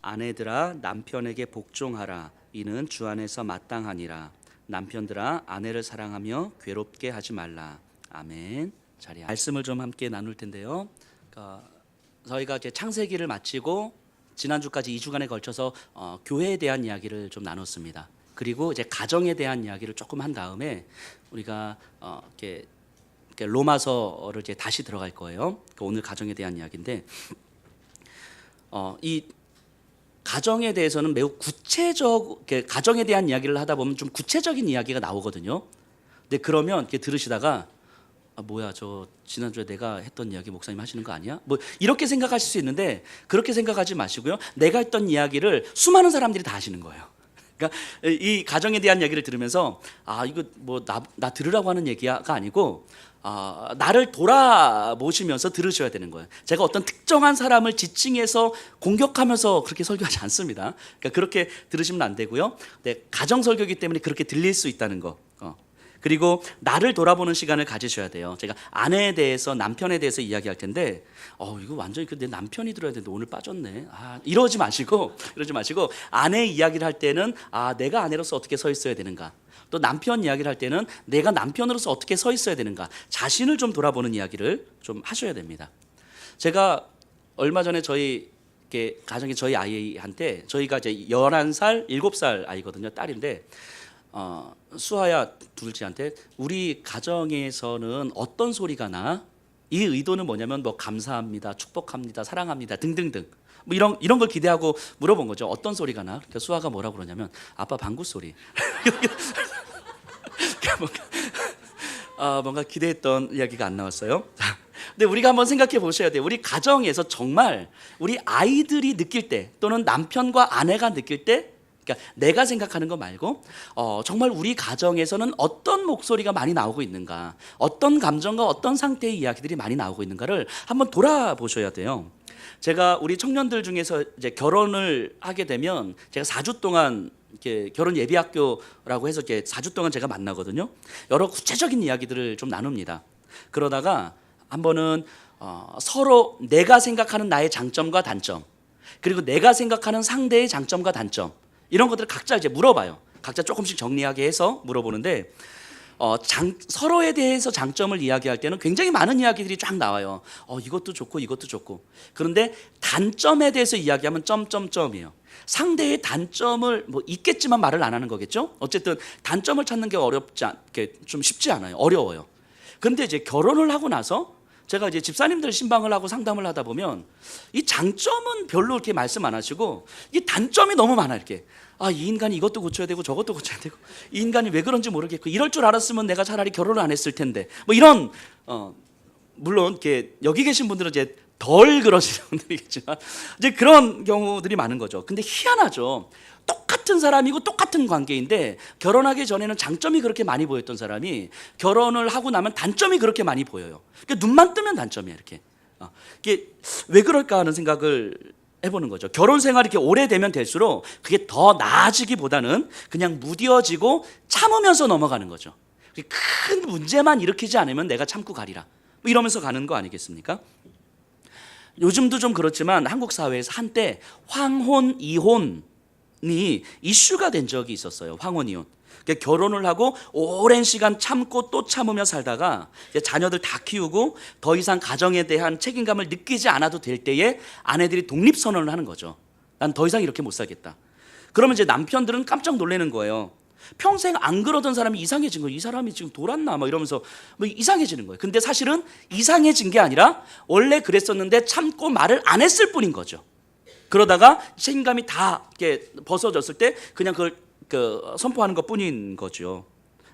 아내들아 남편에게 복종하라. 이는 주 안에서 마땅하니라. 남편들아 아내를 사랑하며 괴롭게 하지 말라. 아멘. 자리 말씀을 좀 함께 나눌 텐데요. 저희가 이제 창세기를 마치고 지난주까지 2주간에 걸쳐서 교회에 대한 이야기를 좀 나눴습니다. 그리고 이제 가정에 대한 이야기를 조금 한 다음에 우리가 이렇게 로마서를 이제 다시 들어갈 거예요. 오늘 가정에 대한 이야기인데 이 가정에 대해서는 매우 가정에 대한 이야기를 하다 보면 좀 구체적인 이야기가 나오거든요. 근데 그러면 이렇게 들으시다가 뭐야 저 지난주에 내가 했던 이야기 목사님 하시는 거 아니야? 뭐 이렇게 생각하실 수 있는데 그렇게 생각하지 마시고요. 내가 했던 이야기를 수많은 사람들이 다 하시는 거예요. 그러니까 이 가정에 대한 이야기를 들으면서 이거 뭐 나 들으라고 하는 얘기가 아니고 나를 돌아보시면서 들으셔야 되는 거예요. 제가 어떤 특정한 사람을 지칭해서 공격하면서 그렇게 설교하지 않습니다. 그러니까 그렇게 들으시면 안 되고요. 네, 가정 설교이기 때문에 그렇게 들릴 수 있다는 거. 그리고 나를 돌아보는 시간을 가지셔야 돼요. 제가 아내에 대해서 남편에 대해서 이야기할 텐데 이거 완전히 내 남편이 들어야 되는데 오늘 빠졌네. 이러지 마시고 아내 이야기를 할 때는 내가 아내로서 어떻게 서 있어야 되는가, 또 남편 이야기를 할 때는 내가 남편으로서 어떻게 서 있어야 되는가, 자신을 좀 돌아보는 이야기를 좀 하셔야 됩니다. 제가 얼마 전에 저희 가정에 저희 아이한테, 저희가 이제 11살, 7살 아이거든요. 딸인데 수아야 둘째한테 우리 가정에서는 어떤 소리가 나? 이 의도는 뭐냐면 뭐 감사합니다, 축복합니다, 사랑합니다 등등등 뭐 이런 걸 기대하고 물어본 거죠. 어떤 소리가 나? 그러니까 수아가 뭐라고 그러냐면 아빠 방구 소리. 뭔가 기대했던 이야기가 안 나왔어요. 근데 우리가 한번 생각해 보셔야 돼요. 우리 가정에서 정말 우리 아이들이 느낄 때, 또는 남편과 아내가 느낄 때, 그러니까 내가 생각하는 거 말고 정말 우리 가정에서는 어떤 목소리가 많이 나오고 있는가, 어떤 감정과 어떤 상태의 이야기들이 많이 나오고 있는가를 한번 돌아보셔야 돼요. 제가 우리 청년들 중에서 이제 결혼을 하게 되면 제가 4주 동안 이렇게 결혼 예비학교라고 해서 이렇게 4주 동안 제가 만나거든요. 여러 구체적인 이야기들을 좀 나눕니다. 그러다가 한 번은 서로 내가 생각하는 나의 장점과 단점, 그리고 내가 생각하는 상대의 장점과 단점, 이런 것들을 각자 이제 물어봐요. 각자 조금씩 정리하게 해서 물어보는데 서로에 대해서 장점을 이야기할 때는 굉장히 많은 이야기들이 쫙 나와요. 이것도 좋고 이것도 좋고. 그런데 단점에 대해서 이야기하면 점점점이에요. 상대의 단점을 뭐 있겠지만 말을 안 하는 거겠죠. 어쨌든 단점을 찾는 게 좀 쉽지 않아요. 어려워요. 그런데 이제 결혼을 하고 나서 제가 이제 집사님들 신방을 하고 상담을 하다 보면 이 장점은 별로 이렇게 말씀 안 하시고 이 단점이 너무 많아. 이렇게 이 인간이 이것도 고쳐야 되고 저것도 고쳐야 되고, 이 인간이 왜 그런지 모르겠고, 이럴 줄 알았으면 내가 차라리 결혼을 안 했을 텐데, 뭐 이런 물론 이렇게 여기 계신 분들은 이제 덜 그러시는 분들이겠지만 이제 그런 경우들이 많은 거죠. 근데 희한하죠. 똑같은 사람이고 똑같은 관계인데 결혼하기 전에는 장점이 그렇게 많이 보였던 사람이 결혼을 하고 나면 단점이 그렇게 많이 보여요. 그러니까 눈만 뜨면 단점이야. 이렇게 이게 왜 그럴까 하는 생각을 해보는 거죠. 결혼 생활이 이렇게 오래되면 될수록 그게 더 나아지기보다는 그냥 무뎌지고 참으면서 넘어가는 거죠. 큰 문제만 일으키지 않으면 내가 참고 가리라, 뭐 이러면서 가는 거 아니겠습니까? 요즘도 좀 그렇지만 한국 사회에서 한때 황혼, 이혼이 이슈가 된 적이 있었어요. 황혼, 이혼. 그러니까 결혼을 하고 오랜 시간 참고 또 참으며 살다가 이제 자녀들 다 키우고 더 이상 가정에 대한 책임감을 느끼지 않아도 될 때에 아내들이 독립선언을 하는 거죠. 난 더 이상 이렇게 못 살겠다. 그러면 이제 남편들은 깜짝 놀라는 거예요. 평생 안 그러던 사람이 이상해진 거예요. 이 사람이 지금 돌았나 막 이러면서 뭐 이상해지는 거예요. 근데 사실은 이상해진 게 아니라 원래 그랬었는데 참고 말을 안 했을 뿐인 거죠. 그러다가 책임감이 다 이렇게 벗어졌을 때 그냥 그걸 선포하는 것 뿐인 거죠.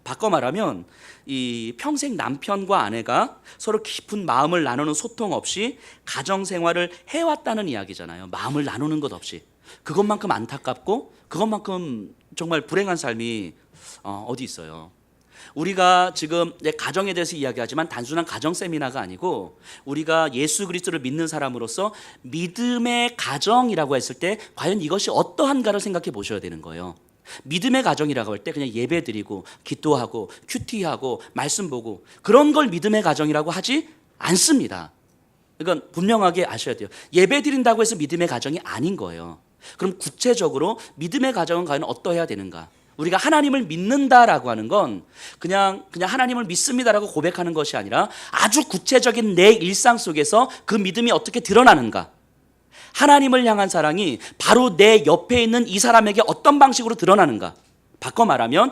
바꿔 말하면 이 평생 남편과 아내가 서로 깊은 마음을 나누는 소통 없이 가정 생활을 해왔다는 이야기잖아요. 마음을 나누는 것 없이. 그것만큼 안타깝고 그것만큼 정말 불행한 삶이 어디 있어요. 우리가 지금 가정에 대해서 이야기하지만 단순한 가정 세미나가 아니고 우리가 예수 그리스도를 믿는 사람으로서 믿음의 가정이라고 했을 때 과연 이것이 어떠한가를 생각해 보셔야 되는 거예요. 믿음의 가정이라고 할 때 그냥 예배 드리고 기도하고 큐티하고 말씀 보고 그런 걸 믿음의 가정이라고 하지 않습니다. 이건 분명하게 아셔야 돼요. 예배 드린다고 해서 믿음의 가정이 아닌 거예요. 그럼 구체적으로 믿음의 가정은 과연 어떠해야 되는가? 우리가 하나님을 믿는다라고 하는 건 그냥 하나님을 믿습니다라고 고백하는 것이 아니라 아주 구체적인 내 일상 속에서 그 믿음이 어떻게 드러나는가? 하나님을 향한 사랑이 바로 내 옆에 있는 이 사람에게 어떤 방식으로 드러나는가? 바꿔 말하면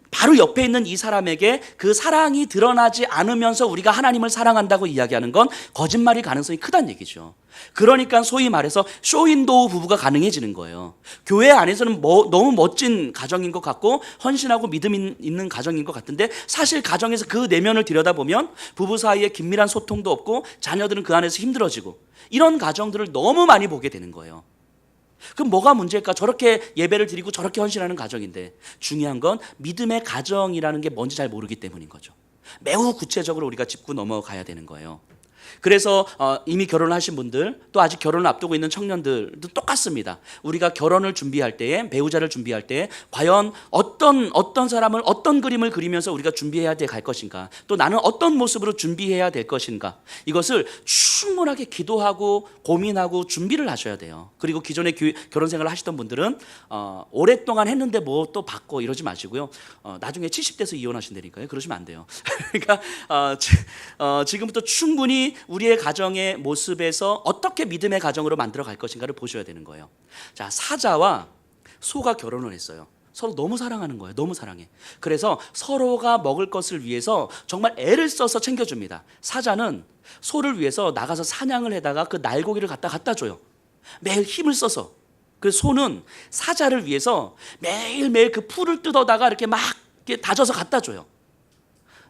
바로 옆에 있는 이 사람에게 그 사랑이 드러나지 않으면서 우리가 하나님을 사랑한다고 이야기하는 건 거짓말일 가능성이 크다는 얘기죠. 그러니까 소위 말해서 쇼윈도우 부부가 가능해지는 거예요. 교회 안에서는 너무 멋진 가정인 것 같고 헌신하고 믿음 있는 가정인 것 같은데 사실 가정에서 그 내면을 들여다보면 부부 사이에 긴밀한 소통도 없고 자녀들은 그 안에서 힘들어지고 이런 가정들을 너무 많이 보게 되는 거예요. 그럼 뭐가 문제일까? 저렇게 예배를 드리고 저렇게 헌신하는 가정인데 중요한 건 믿음의 가정이라는 게 뭔지 잘 모르기 때문인 거죠. 매우 구체적으로 우리가 짚고 넘어가야 되는 거예요. 그래서 이미 결혼을 하신 분들 또 아직 결혼을 앞두고 있는 청년들도 똑같습니다. 우리가 결혼을 준비할 때에 배우자를 준비할 때에 과연 어떤 사람을 어떤 그림을 그리면서 우리가 준비해야 갈 것인가 또 나는 어떤 모습으로 준비해야 될 것인가 이것을 충분하게 기도하고 고민하고 준비를 하셔야 돼요. 그리고 기존에 결혼 생활을 하시던 분들은 오랫동안 했는데 뭐 또 받고 이러지 마시고요. 나중에 70대에서 이혼하신다니까요. 그러시면 안 돼요. 그러니까 지금부터 충분히 우리의 가정의 모습에서 어떻게 믿음의 가정으로 만들어 갈 것인가를 보셔야 되는 거예요. 자, 사자와 소가 결혼을 했어요. 서로 너무 사랑하는 거예요. 너무 사랑해. 그래서 서로가 먹을 것을 위해서 정말 애를 써서 챙겨줍니다. 사자는 소를 위해서 나가서 사냥을 해다가 그 날고기를 갖다 줘요. 매일 힘을 써서. 그래서 소는 사자를 위해서 매일매일 그 풀을 뜯어다가 이렇게 막 다져서 갖다 줘요.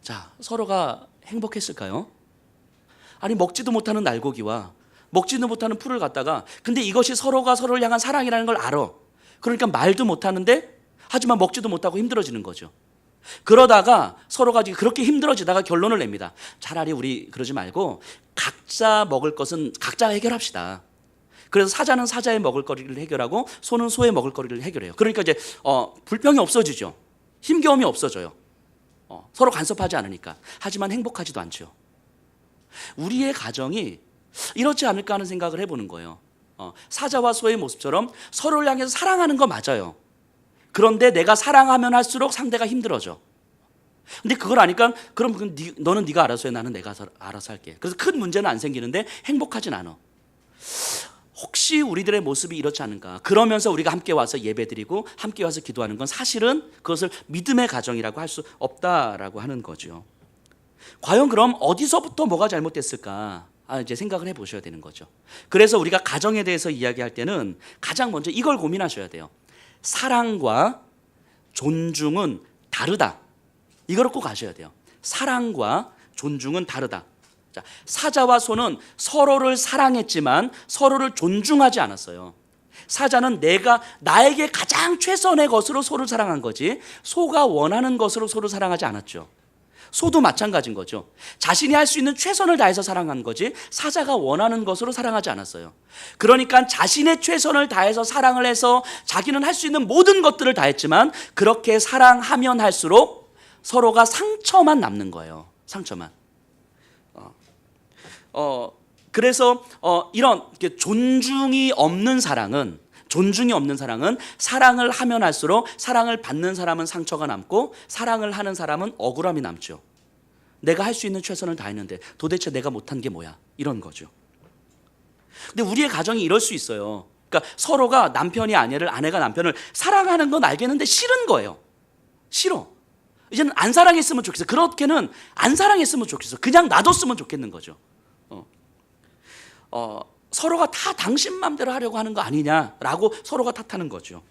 자, 서로가 행복했을까요? 아니 먹지도 못하는 날고기와 먹지도 못하는 풀을 갖다가 근데 이것이 서로가 서로를 향한 사랑이라는 걸 알아. 그러니까 말도 못하는데 하지만 먹지도 못하고 힘들어지는 거죠. 그러다가 서로가 그렇게 힘들어지다가 결론을 냅니다. 차라리 우리 그러지 말고 각자 먹을 것은 각자 해결합시다. 그래서 사자는 사자의 먹을거리를 해결하고 소는 소의 먹을거리를 해결해요. 그러니까 이제 불평이 없어지죠. 힘겨움이 없어져요. 서로 간섭하지 않으니까. 하지만 행복하지도 않죠. 우리의 가정이 이렇지 않을까 하는 생각을 해보는 거예요. 사자와 소의 모습처럼 서로를 향해서 사랑하는 거 맞아요. 그런데 내가 사랑하면 할수록 상대가 힘들어져. 근데 그걸 아니까 그럼 너는 네가 알아서 해, 나는 내가 알아서 할게. 그래서 큰 문제는 안 생기는데 행복하진 않아. 혹시 우리들의 모습이 이렇지 않은가? 그러면서 우리가 함께 와서 예배드리고 함께 와서 기도하는 건 사실은 그것을 믿음의 가정이라고 할 수 없다라고 하는 거죠. 과연 그럼 어디서부터 뭐가 잘못됐을까? 이제 생각을 해보셔야 되는 거죠. 그래서 우리가 가정에 대해서 이야기할 때는 가장 먼저 이걸 고민하셔야 돼요. 사랑과 존중은 다르다. 이걸 꼭 아셔야 돼요. 사랑과 존중은 다르다. 자, 사자와 소는 서로를 사랑했지만 서로를 존중하지 않았어요. 사자는 나에게 가장 최선의 것으로 소를 사랑한 거지 소가 원하는 것으로 소를 사랑하지 않았죠. 소도 마찬가지인 거죠. 자신이 할 수 있는 최선을 다해서 사랑한 거지 사자가 원하는 것으로 사랑하지 않았어요. 그러니까 자신의 최선을 다해서 사랑을 해서 자기는 할 수 있는 모든 것들을 다했지만 그렇게 사랑하면 할수록 서로가 상처만 남는 거예요. 상처만. 그래서 이런 존중이 없는 사랑은 사랑을 하면 할수록 사랑을 받는 사람은 상처가 남고 사랑을 하는 사람은 억울함이 남죠. 내가 할 수 있는 최선을 다했는데 도대체 내가 못한 게 뭐야? 이런 거죠. 근데 우리의 가정이 이럴 수 있어요. 그러니까 서로가 남편이 아내를, 아내가 남편을 사랑하는 건 알겠는데 싫은 거예요. 싫어. 이제는 안 사랑했으면 좋겠어. 그렇게는 안 사랑했으면 좋겠어. 그냥 놔뒀으면 좋겠는 거죠. 서로가 다 당신 맘대로 하려고 하는 거 아니냐라고 서로가 탓하는 거죠.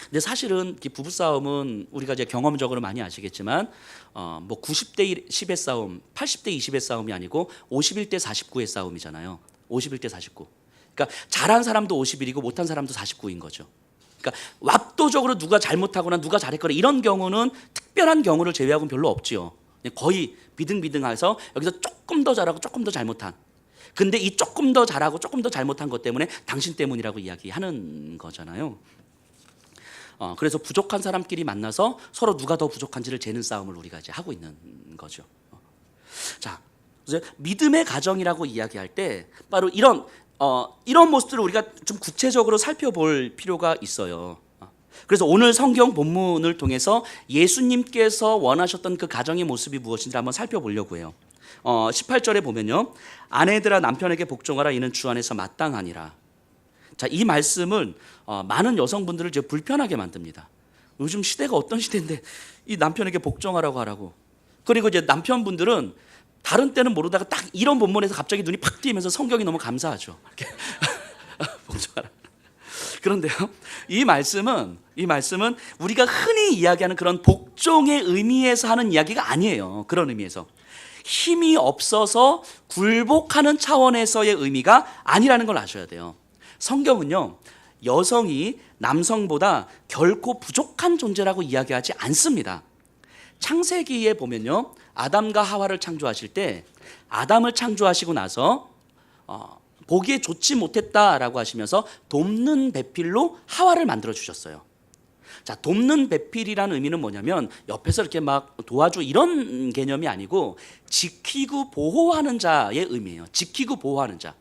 근데 사실은 부부싸움은 우리가 이제 경험적으로 많이 아시겠지만 뭐 90대 10의 싸움, 80대 20의 싸움이 아니고 51대 49의 싸움이잖아요. 51대 49. 그러니까 잘한 사람도 51이고 못한 사람도 49인 거죠. 그러니까 압도적으로 누가 잘못하거나 누가 잘했거나 이런 경우는 특별한 경우를 제외하고는 별로 없지요. 거의 비등비등해서 여기서 조금 더 잘하고 조금 더 잘못한. 근데 이 조금 더 잘하고 조금 더 잘못한 것 때문에 당신 때문이라고 이야기하는 거잖아요. 그래서 부족한 사람끼리 만나서 서로 누가 더 부족한지를 재는 싸움을 우리가 이제 하고 있는 거죠. 자, 믿음의 가정이라고 이야기할 때 바로 이런 이런 모습들을 우리가 좀 구체적으로 살펴볼 필요가 있어요. 그래서 오늘 성경 본문을 통해서 예수님께서 원하셨던 그 가정의 모습이 무엇인지 한번 살펴보려고 해요. 18절에 보면요, 아내들아 남편에게 복종하라, 이는 주 안에서 마땅하니라. 자, 이 말씀은 많은 여성분들을 이제 불편하게 만듭니다. 요즘 시대가 어떤 시대인데 이 남편에게 복종하라고 하라고. 그리고 이제 남편분들은 다른 때는 모르다가 딱 이런 본문에서 갑자기 눈이 팍 띄면서 성경이 너무 감사하죠. 이렇게 복종하라. 그런데요, 이 말씀은 우리가 흔히 이야기하는 그런 복종의 의미에서 하는 이야기가 아니에요. 그런 의미에서 힘이 없어서 굴복하는 차원에서의 의미가 아니라는 걸 아셔야 돼요. 성경은요, 여성이 남성보다 결코 부족한 존재라고 이야기하지 않습니다. 창세기에 보면요, 아담과 하와를 창조하실 때 아담을 창조하시고 나서 보기에 좋지 못했다라고 하시면서 돕는 배필로 하와를 만들어 주셨어요. 자, 돕는 배필이라는 의미는 뭐냐면 옆에서 이렇게 막 도와줘 이런 개념이 아니고 지키고 보호하는 자의 의미예요. 지키고 보호하는 자.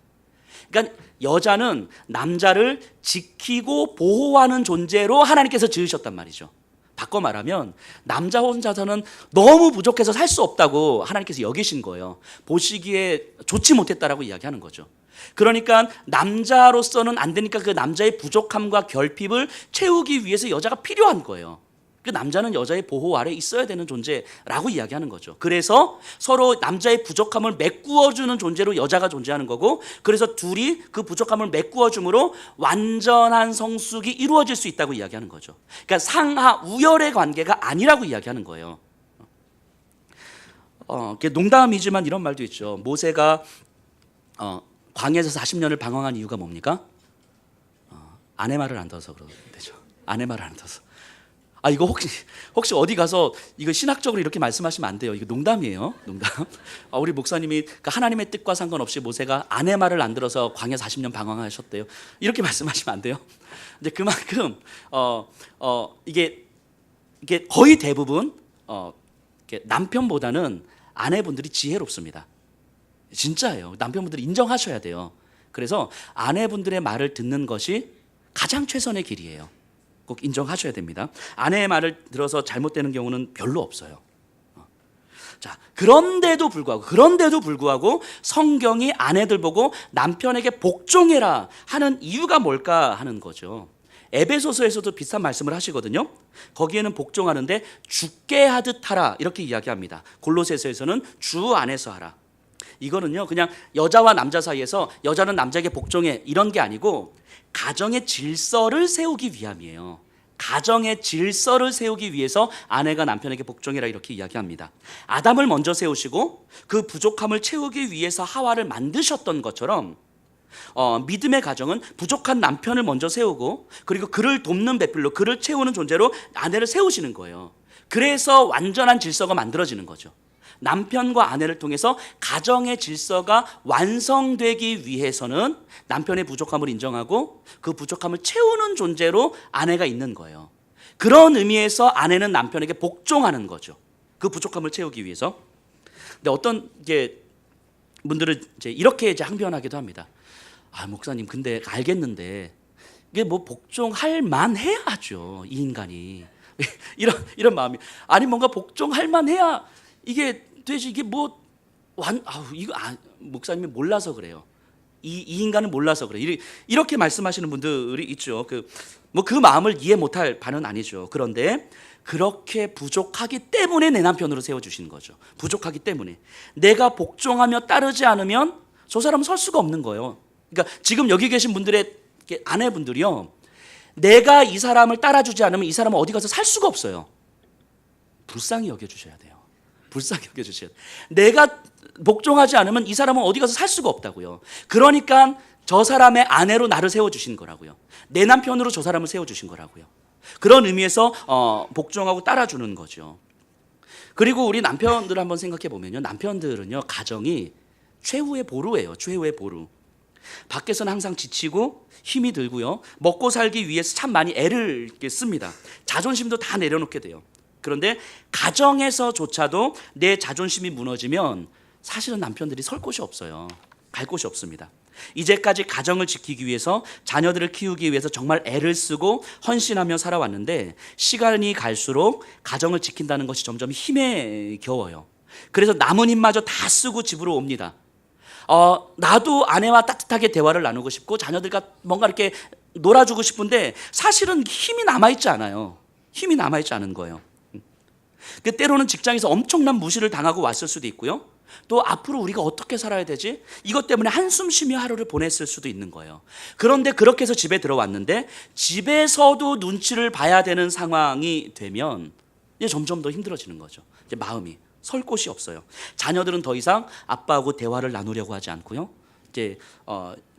그러니까 여자는 남자를 지키고 보호하는 존재로 하나님께서 지으셨단 말이죠. 바꿔 말하면 남자 혼자서는 너무 부족해서 살 수 없다고 하나님께서 여기신 거예요. 보시기에 좋지 못했다라고 이야기하는 거죠. 그러니까 남자로서는 안 되니까 그 남자의 부족함과 결핍을 채우기 위해서 여자가 필요한 거예요. 그 남자는 여자의 보호 아래 있어야 되는 존재라고 이야기하는 거죠. 그래서 서로 남자의 부족함을 메꾸어주는 존재로 여자가 존재하는 거고, 그래서 둘이 그 부족함을 메꾸어줌으로 완전한 성숙이 이루어질 수 있다고 이야기하는 거죠. 그러니까 상하 우열의 관계가 아니라고 이야기하는 거예요. 농담이지만 이런 말도 있죠. 모세가 광야에서 40년을 방황한 이유가 뭡니까? 아내 말을 안 들어서 그러면 되죠. 아내 말을 안 들어서. 이거 혹시 어디 가서 이거 신학적으로 이렇게 말씀하시면 안 돼요. 이거 농담이에요. 농담. 우리 목사님이 하나님의 뜻과 상관없이 모세가 아내 말을 안 들어서 광야 40년 방황하셨대요. 이렇게 말씀하시면 안 돼요. 근데 그만큼 이게 거의 대부분 남편보다는 아내분들이 지혜롭습니다. 진짜예요. 남편분들이 인정하셔야 돼요. 그래서 아내분들의 말을 듣는 것이 가장 최선의 길이에요. 꼭 인정하셔야 됩니다. 아내의 말을 들어서 잘못되는 경우는 별로 없어요. 자, 그런데도 불구하고 성경이 아내들 보고 남편에게 복종해라 하는 이유가 뭘까 하는 거죠. 에베소서에서도 비슷한 말씀을 하시거든요. 거기에는 복종하는데 주께 하듯 하라 이렇게 이야기합니다. 골로새서에서는 주 안에서 하라. 이거는요, 그냥 여자와 남자 사이에서 여자는 남자에게 복종해 이런 게 아니고 가정의 질서를 세우기 위함이에요. 가정의 질서를 세우기 위해서 아내가 남편에게 복종해라 이렇게 이야기합니다. 아담을 먼저 세우시고 그 부족함을 채우기 위해서 하와를 만드셨던 것처럼 믿음의 가정은 부족한 남편을 먼저 세우고 그리고 그를 돕는 배필로 그를 채우는 존재로 아내를 세우시는 거예요. 그래서 완전한 질서가 만들어지는 거죠. 남편과 아내를 통해서 가정의 질서가 완성되기 위해서는 남편의 부족함을 인정하고 그 부족함을 채우는 존재로 아내가 있는 거예요. 그런 의미에서 아내는 남편에게 복종하는 거죠. 그 부족함을 채우기 위해서. 근데 어떤 분들은 이렇게 항변하기도 합니다. 목사님, 근데 알겠는데 이게 뭐 복종할 만해야죠, 이 인간이. 이런 마음이. 아니 뭔가 복종할 만해야 이게 되지. 이게 목사님이 몰라서 그래요. 이 인간은 몰라서 그래. 이렇게 말씀하시는 분들이 있죠. 그 마음을 이해 못할 바는 아니죠. 그런데 그렇게 부족하기 때문에 내 남편으로 세워주시는 거죠. 부족하기 때문에. 내가 복종하며 따르지 않으면 저 사람은 설 수가 없는 거예요. 그러니까 지금 여기 계신 분들의 아내분들이요, 내가 이 사람을 따라주지 않으면 이 사람은 어디 가서 살 수가 없어요. 불쌍히 여겨주셔야 돼요. 불쌍히 여겨주셔야 돼요. 내가 복종하지 않으면 이 사람은 어디 가서 살 수가 없다고요. 그러니까 저 사람의 아내로 나를 세워주신 거라고요. 내 남편으로 저 사람을 세워주신 거라고요. 그런 의미에서 복종하고 따라주는 거죠. 그리고 우리 남편들 한번 생각해 보면요, 남편들은요, 가정이 최후의 보루예요. 최후의 보루. 밖에서는 항상 지치고 힘이 들고요, 먹고 살기 위해서 참 많이 애를 씁니다. 자존심도 다 내려놓게 돼요. 그런데 가정에서조차도 내 자존심이 무너지면 사실은 남편들이 설 곳이 없어요. 갈 곳이 없습니다. 이제까지 가정을 지키기 위해서 자녀들을 키우기 위해서 정말 애를 쓰고 헌신하며 살아왔는데 시간이 갈수록 가정을 지킨다는 것이 점점 힘에 겨워요. 그래서 남은 힘마저 다 쓰고 집으로 옵니다. 나도 아내와 따뜻하게 대화를 나누고 싶고 자녀들과 뭔가 이렇게 놀아주고 싶은데 사실은 힘이 남아있지 않아요. 힘이 남아있지 않은 거예요. 때로는 직장에서 엄청난 무시를 당하고 왔을 수도 있고요. 또 앞으로 우리가 어떻게 살아야 되지? 이것 때문에 한숨 쉬며 하루를 보냈을 수도 있는 거예요. 그런데 그렇게 해서 집에 들어왔는데 집에서도 눈치를 봐야 되는 상황이 되면 이제 점점 더 힘들어지는 거죠. 이제 마음이 설 곳이 없어요. 자녀들은 더 이상 아빠하고 대화를 나누려고 하지 않고요. 이제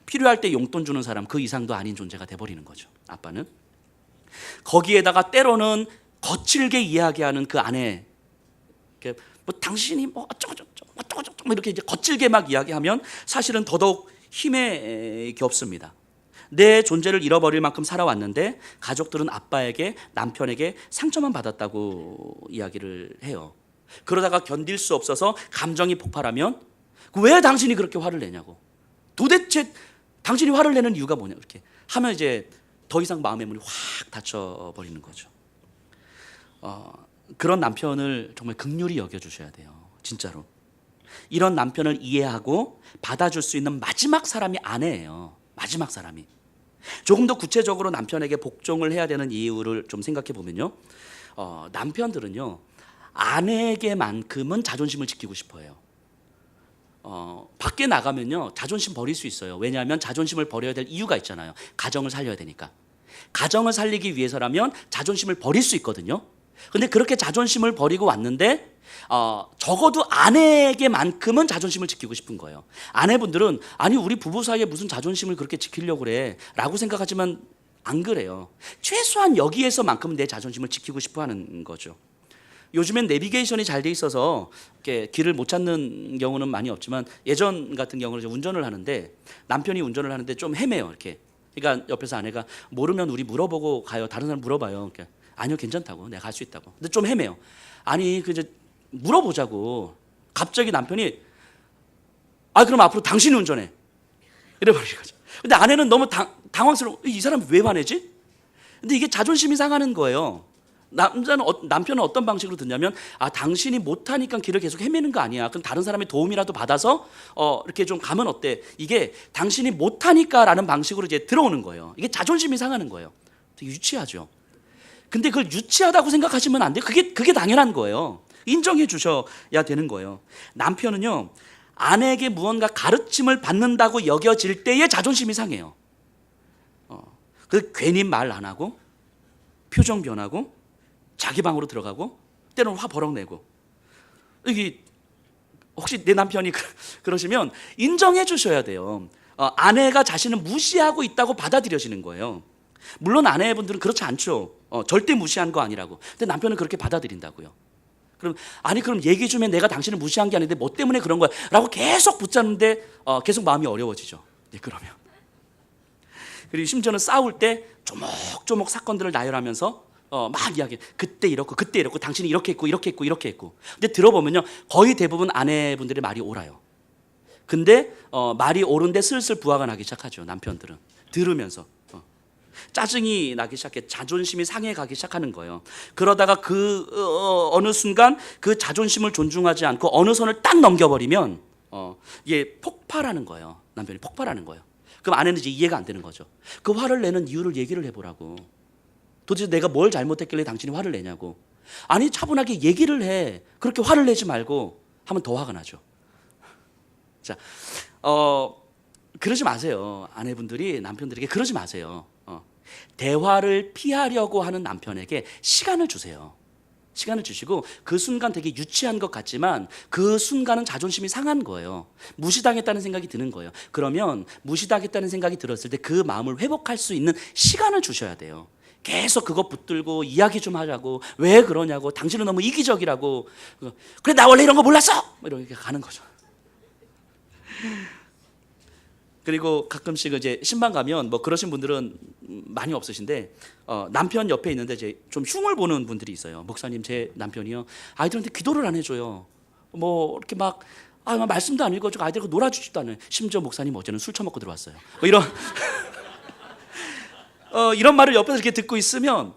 필요할 때 용돈 주는 사람 그 이상도 아닌 존재가 돼버리는 거죠. 아빠는. 거기에다가 때로는 거칠게 이야기하는 그 아내, 뭐 당신이 뭐 어쩌고 이렇게 이제 거칠게 막 이야기하면 사실은 더더욱 힘에 겹습니다. 내 존재를 잃어버릴 만큼 살아왔는데 가족들은 아빠에게 남편에게 상처만 받았다고 이야기를 해요. 그러다가 견딜 수 없어서 감정이 폭발하면 왜 당신이 그렇게 화를 내냐고, 도대체 당신이 화를 내는 이유가 뭐냐, 이렇게 하면 이제 더 이상 마음의 문이 확 닫혀버리는 거죠. 그런 남편을 정말 긍휼히 여겨주셔야 돼요. 진짜로. 이런 남편을 이해하고 받아줄 수 있는 마지막 사람이 아내예요. 마지막 사람이. 조금 더 구체적으로 남편에게 복종을 해야 되는 이유를 좀 생각해 보면요, 남편들은요 아내에게만큼은 자존심을 지키고 싶어요. 밖에 나가면요 자존심 버릴 수 있어요. 왜냐하면 자존심을 버려야 될 이유가 있잖아요. 가정을 살려야 되니까. 가정을 살리기 위해서라면 자존심을 버릴 수 있거든요. 근데 그렇게 자존심을 버리고 왔는데 적어도 아내에게만큼은 자존심을 지키고 싶은 거예요. 아내분들은 아니 우리 부부 사이에 무슨 자존심을 그렇게 지키려고 그래 라고 생각하지만 안 그래요. 최소한 여기에서만큼은 내 자존심을 지키고 싶어 하는 거죠. 요즘엔 내비게이션이 잘 돼 있어서 이렇게 길을 못 찾는 경우는 많이 없지만 예전 같은 경우는 운전을 하는데 남편이 운전을 하는데 좀 헤매요. 이렇게. 그러니까 옆에서 아내가 모르면 우리 물어보고 가요. 다른 사람 물어봐요. 그러니까 아니요 괜찮다고, 내가 갈 수 있다고. 근데 좀 헤매요. 아니 이제 물어보자고. 갑자기 남편이 그럼 앞으로 당신이 운전해 이래버리는 거죠. 근데 아내는 너무 당황스러워. 이 사람 왜 화내지? 근데 이게 자존심이 상하는 거예요. 남편은 어떤 방식으로 듣냐면 당신이 못하니까 길을 계속 헤매는 거 아니야. 그럼 다른 사람의 도움이라도 받아서 이렇게 좀 가면 어때? 이게 당신이 못하니까라는 방식으로 이제 들어오는 거예요. 이게 자존심이 상하는 거예요. 되게 유치하죠. 근데 그걸 유치하다고 생각하시면 안 돼요. 그게 당연한 거예요. 인정해 주셔야 되는 거예요. 남편은요 아내에게 무언가 가르침을 받는다고 여겨질 때의 자존심이 상해요. 그 괜히 말 안 하고 표정 변하고 자기 방으로 들어가고 때로는 화 버럭 내고. 이게 혹시 내 남편이 그러시면 인정해 주셔야 돼요. 아내가 자신을 무시하고 있다고 받아들여지는 거예요. 물론 아내분들은 그렇지 않죠. 절대 무시한 거 아니라고. 근데 남편은 그렇게 받아들인다고요. 그럼 얘기 좀 해. 내가 당신을 무시한 게 아닌데 뭐 때문에 그런 거야 라고 계속 붙잡는데 계속 마음이 어려워지죠. 네, 그러면. 그리고 심지어는 싸울 때 조목조목 사건들을 나열하면서 막 이야기. 그때 이렇고 당신이 이렇게 했고 이렇게 했고. 근데 들어보면요 거의 대부분 아내분들의 말이 옳아요. 근데 말이 옳은데 슬슬 부하가 나기 시작하죠. 남편들은 들으면서 짜증이 나기 시작해. 자존심이 상해가기 시작하는 거예요. 그러다가 어느 순간 그 자존심을 존중하지 않고 어느 선을 딱 넘겨버리면 이게 폭발하는 거예요. 남편이 폭발하는 거예요. 그럼 아내는 이제 이해가 안 되는 거죠. 그 화를 내는 이유를 얘기를 해보라고. 도대체 내가 뭘 잘못했길래 당신이 화를 내냐고. 아니 차분하게 얘기를 해. 그렇게 화를 내지 말고 하면 더 화가 나죠. 자, 그러지 마세요. 아내분들이 남편들에게 그러지 마세요. 대화를 피하려고 하는 남편에게 시간을 주세요. 시간을 주시고 그 순간 되게 유치한 것 같지만 그 순간은 자존심이 상한 거예요. 무시당했다는 생각이 드는 거예요. 그러면 무시당했다는 생각이 들었을 때 그 마음을 회복할 수 있는 시간을 주셔야 돼요. 계속 그거 붙들고 이야기 좀 하자고. 왜 그러냐고. 당신은 너무 이기적이라고. 그래 나 원래 이런 거 몰랐어. 이렇게 가는 거죠. 그리고 가끔씩 이제 신방 가면 뭐 그러신 분들은 많이 없으신데 남편 옆에 있는데 이제 좀 흉을 보는 분들이 있어요. 목사님 제 남편이요 아이들한테 기도를 안 해줘요. 뭐 이렇게 막 말씀도 안 읽어주고 아이들하고 놀아주지도 않아요. 심지어 목사님 어제는 술 처먹고 들어왔어요. 뭐 이런 이런 말을 옆에서 이렇게 듣고 있으면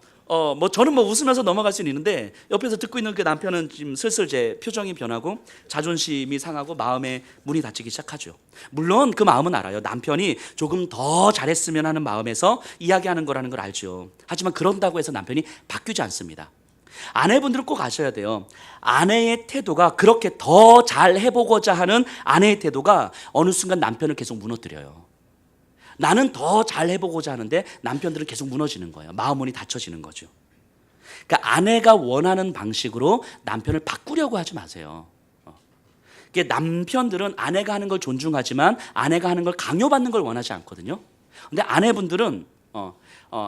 저는 웃으면서 넘어갈 수는 있는데 옆에서 듣고 있는 그 남편은 지금 슬슬 제 표정이 변하고 자존심이 상하고 마음에 문이 닫히기 시작하죠. 물론 그 마음은 알아요. 남편이 조금 더 잘했으면 하는 마음에서 이야기하는 거라는 걸 알죠. 하지만 그런다고 해서 남편이 바뀌지 않습니다. 아내분들은 꼭 아셔야 돼요. 아내의 태도가 그렇게 더 잘 해보고자 하는 아내의 태도가 어느 순간 남편을 계속 무너뜨려요. 나는 더 잘 해보고자 하는데 남편들은 계속 무너지는 거예요. 마음 문이 닫혀지는 거죠. 그러니까 아내가 원하는 방식으로 남편을 바꾸려고 하지 마세요. 남편들은 아내가 하는 걸 존중하지만 아내가 하는 걸 강요받는 걸 원하지 않거든요. 근데 아내분들은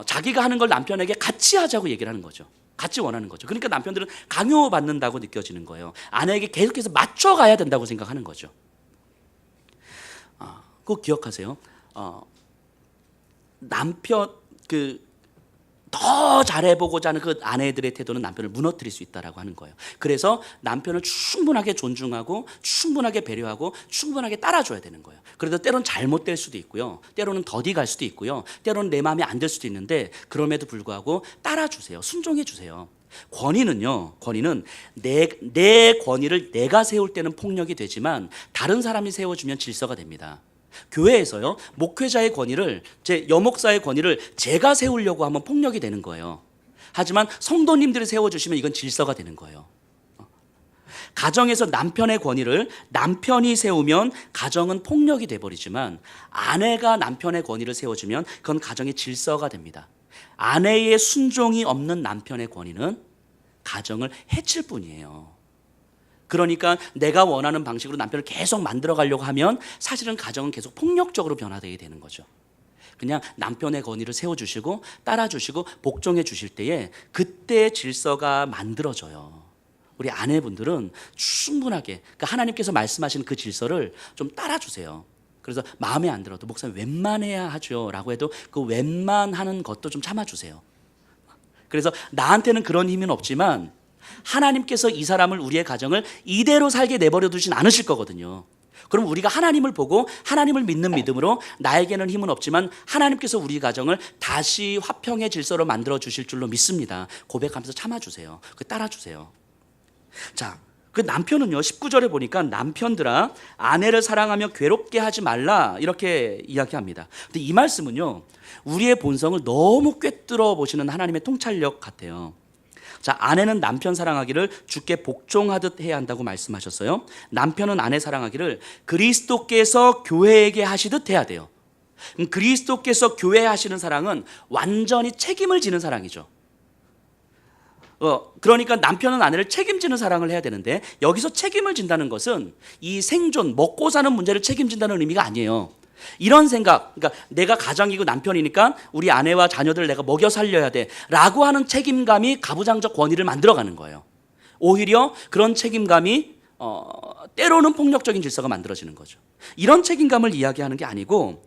자기가 하는 걸 남편에게 같이 하자고 얘기를 하는 거죠. 같이 원하는 거죠. 그러니까 남편들은 강요받는다고 느껴지는 거예요. 아내에게 계속해서 맞춰가야 된다고 생각하는 거죠. 꼭 기억하세요. 남편 더 잘해보고자 하는 그 아내들의 태도는 남편을 무너뜨릴 수 있다라고 하는 거예요. 그래서 남편을 충분하게 존중하고 충분하게 배려하고 충분하게 따라줘야 되는 거예요. 그래도 때로는 잘못될 수도 있고요. 때로는 더디 갈 수도 있고요. 때로는 내 마음에 안 들 수도 있는데 그럼에도 불구하고 따라주세요. 순종해 주세요. 권위는 내 권위를 내가 세울 때는 폭력이 되지만 다른 사람이 세워주면 질서가 됩니다. 교회에서요, 목회자의 권위를, 제 여목사의 권위를 제가 세우려고 하면 폭력이 되는 거예요. 하지만 성도님들이 세워주시면 이건 질서가 되는 거예요. 가정에서 남편의 권위를 남편이 세우면 가정은 폭력이 돼버리지만 아내가 남편의 권위를 세워주면 그건 가정의 질서가 됩니다. 아내의 순종이 없는 남편의 권위는 가정을 해칠 뿐이에요. 그러니까 내가 원하는 방식으로 남편을 계속 만들어 가려고 하면 사실은 가정은 계속 폭력적으로 변화되게 되는 거죠. 그냥 남편의 권위를 세워주시고 따라주시고 복종해 주실 때에 그때 질서가 만들어져요. 우리 아내분들은 충분하게 그러니까 하나님께서 말씀하시는 그 질서를 좀 따라주세요. 그래서 마음에 안 들어도 목사님 웬만해야 하죠 라고 해도 그 웬만하는 것도 좀 참아주세요. 그래서 나한테는 그런 힘은 없지만 하나님께서 이 사람을, 우리의 가정을 이대로 살게 내버려 두진 않으실 거거든요. 그럼 우리가 하나님을 보고 하나님을 믿는 믿음으로 나에게는 힘은 없지만 하나님께서 우리 가정을 다시 화평의 질서로 만들어 주실 줄로 믿습니다. 고백하면서 참아주세요. 따라주세요. 자, 그 남편은요, 19절에 보니까 남편들아 아내를 사랑하며 괴롭게 하지 말라 이렇게 이야기합니다. 근데 이 말씀은요, 우리의 본성을 너무 꿰뚫어 보시는 하나님의 통찰력 같아요. 자, 아내는 남편 사랑하기를 주께 복종하듯 해야 한다고 말씀하셨어요. 남편은 아내 사랑하기를 그리스도께서 교회에게 하시듯 해야 돼요. 그리스도께서 교회에 하시는 사랑은 완전히 책임을 지는 사랑이죠. 그러니까 남편은 아내를 책임지는 사랑을 해야 되는데 여기서 책임을 진다는 것은 이 생존, 먹고 사는 문제를 책임진다는 의미가 아니에요. 이런 생각, 그러니까 내가 가장이고 남편이니까 우리 아내와 자녀들을 내가 먹여 살려야 돼 라고 하는 책임감이 가부장적 권위를 만들어가는 거예요. 오히려 그런 책임감이 때로는 폭력적인 질서가 만들어지는 거죠. 이런 책임감을 이야기하는 게 아니고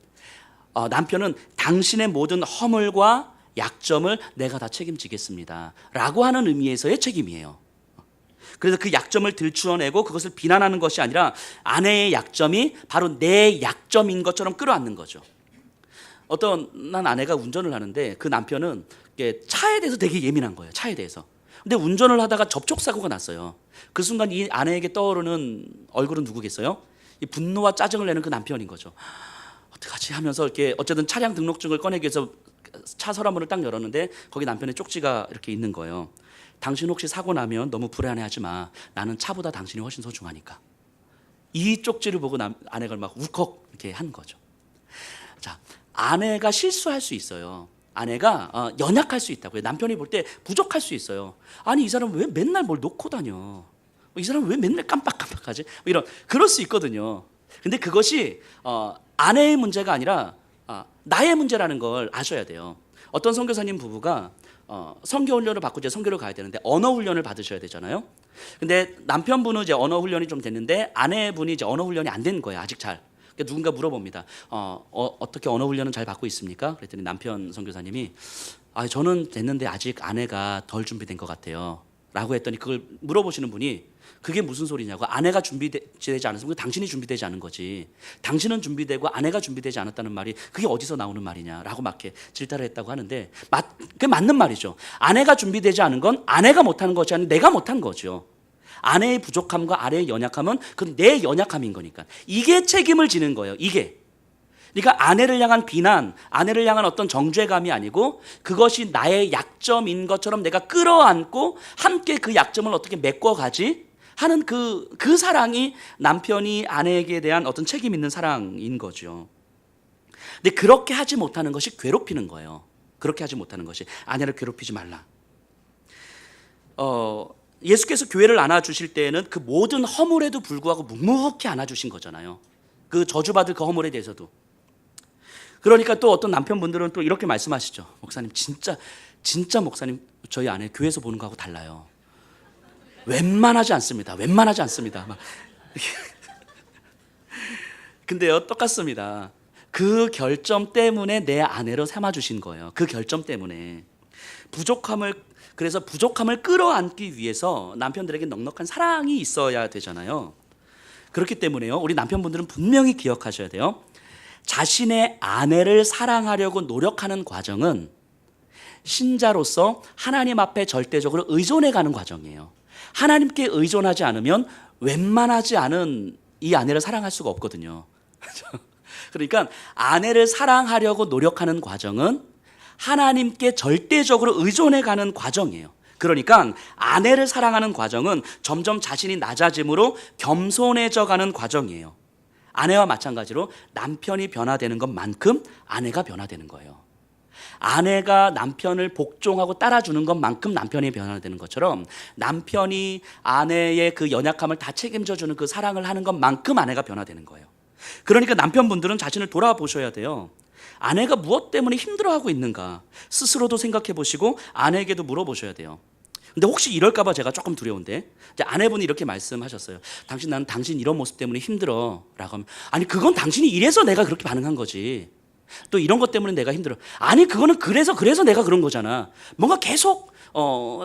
남편은 당신의 모든 허물과 약점을 내가 다 책임지겠습니다 라고 하는 의미에서의 책임이에요. 그래서 그 약점을 들추어내고 그것을 비난하는 것이 아니라 아내의 약점이 바로 내 약점인 것처럼 끌어안는 거죠. 난 아내가 운전을 하는데 그 남편은 차에 대해서 되게 예민한 거예요. 차에 대해서. 근데 운전을 하다가 접촉사고가 났어요. 그 순간 이 아내에게 떠오르는 얼굴은 누구겠어요? 이 분노와 짜증을 내는 그 남편인 거죠. 어떡하지 하면서 이렇게 어쨌든 차량 등록증을 꺼내기 위해서 차 서랍문을 딱 열었는데 거기 남편의 쪽지가 이렇게 있는 거예요. 당신 혹시 사고 나면 너무 불안해하지 마. 나는 차보다 당신이 훨씬 소중하니까. 이 쪽지를 보고 아내가 막 울컥 이렇게 한 거죠. 자, 아내가 실수할 수 있어요. 아내가 연약할 수 있다고요. 남편이 볼 때 부족할 수 있어요. 아니 이 사람 왜 맨날 뭘 놓고 다녀? 이 사람 왜 맨날 깜빡깜빡하지? 그럴 수 있거든요. 근데 그것이 아내의 문제가 아니라 나의 문제라는 걸 아셔야 돼요. 어떤 선교사님 부부가 선교 훈련을 받고 이제 선교를 가야 되는데 언어 훈련을 받으셔야 되잖아요. 근데 남편분은 이제 언어 훈련이 좀 됐는데 아내분이 이제 언어 훈련이 안 된 거예요. 아직 잘. 그러니까 누군가 물어봅니다. 어떻게 언어 훈련은 잘 받고 있습니까? 그랬더니 남편 선교사님이 저는 됐는데 아직 아내가 덜 준비된 것 같아요. 라고 했더니 그걸 물어보시는 분이 그게 무슨 소리냐고. 아내가 준비되지 않았으면 당신이 준비되지 않은 거지. 당신은 준비되고 아내가 준비되지 않았다는 말이 그게 어디서 나오는 말이냐라고 막 이렇게 질타를 했다고 하는데 그게 맞는 말이죠. 아내가 준비되지 않은 건 아내가 못하는 것이 아니라 내가 못한 거죠. 아내의 부족함과 아내의 연약함은 그건 내 연약함인 거니까. 이게 책임을 지는 거예요. 이게. 그러니까 아내를 향한 비난, 아내를 향한 어떤 정죄감이 아니고 그것이 나의 약점인 것처럼 내가 끌어안고 함께 그 약점을 어떻게 메꿔가지 하는 그 사랑이 남편이 아내에게 대한 어떤 책임 있는 사랑인 거죠. 근데 그렇게 하지 못하는 것이 괴롭히는 거예요. 그렇게 하지 못하는 것이. 아내를 괴롭히지 말라. 예수께서 교회를 안아주실 때에는 그 모든 허물에도 불구하고 묵묵히 안아주신 거잖아요. 그 저주받을 그 허물에 대해서도. 그러니까 또 어떤 남편분들은 또 이렇게 말씀하시죠. 목사님 진짜 목사님 저희 아내 교회에서 보는 거하고 달라요. 웬만하지 않습니다. 막. 근데요 똑같습니다. 그 결점 때문에 내 아내로 삼아주신 거예요. 그 결점 때문에 그래서 부족함을 끌어안기 위해서 남편들에게 넉넉한 사랑이 있어야 되잖아요. 그렇기 때문에요 우리 남편분들은 분명히 기억하셔야 돼요. 자신의 아내를 사랑하려고 노력하는 과정은 신자로서 하나님 앞에 절대적으로 의존해가는 과정이에요. 하나님께 의존하지 않으면 웬만하지 않은 이 아내를 사랑할 수가 없거든요. 그러니까 아내를 사랑하려고 노력하는 과정은 하나님께 절대적으로 의존해가는 과정이에요. 그러니까 아내를 사랑하는 과정은 점점 자신이 낮아짐으로 겸손해져가는 과정이에요. 아내와 마찬가지로 남편이 변화되는 것만큼 아내가 변화되는 거예요. 아내가 남편을 복종하고 따라주는 것만큼 남편이 변화되는 것처럼 남편이 아내의 그 연약함을 다 책임져주는 그 사랑을 하는 것만큼 아내가 변화되는 거예요. 그러니까 남편분들은 자신을 돌아보셔야 돼요. 아내가 무엇 때문에 힘들어하고 있는가 스스로도 생각해 보시고 아내에게도 물어보셔야 돼요. 근데 혹시 이럴까 봐 제가 조금 두려운데 이제 아내분이 이렇게 말씀하셨어요. 나는 당신 이런 모습 때문에 힘들어 라고 하면 아니 그건 당신이 이래서 내가 그렇게 반응한 거지. 또 이런 것 때문에 내가 힘들어. 아니 그거는 그래서 내가 그런 거잖아. 뭔가 계속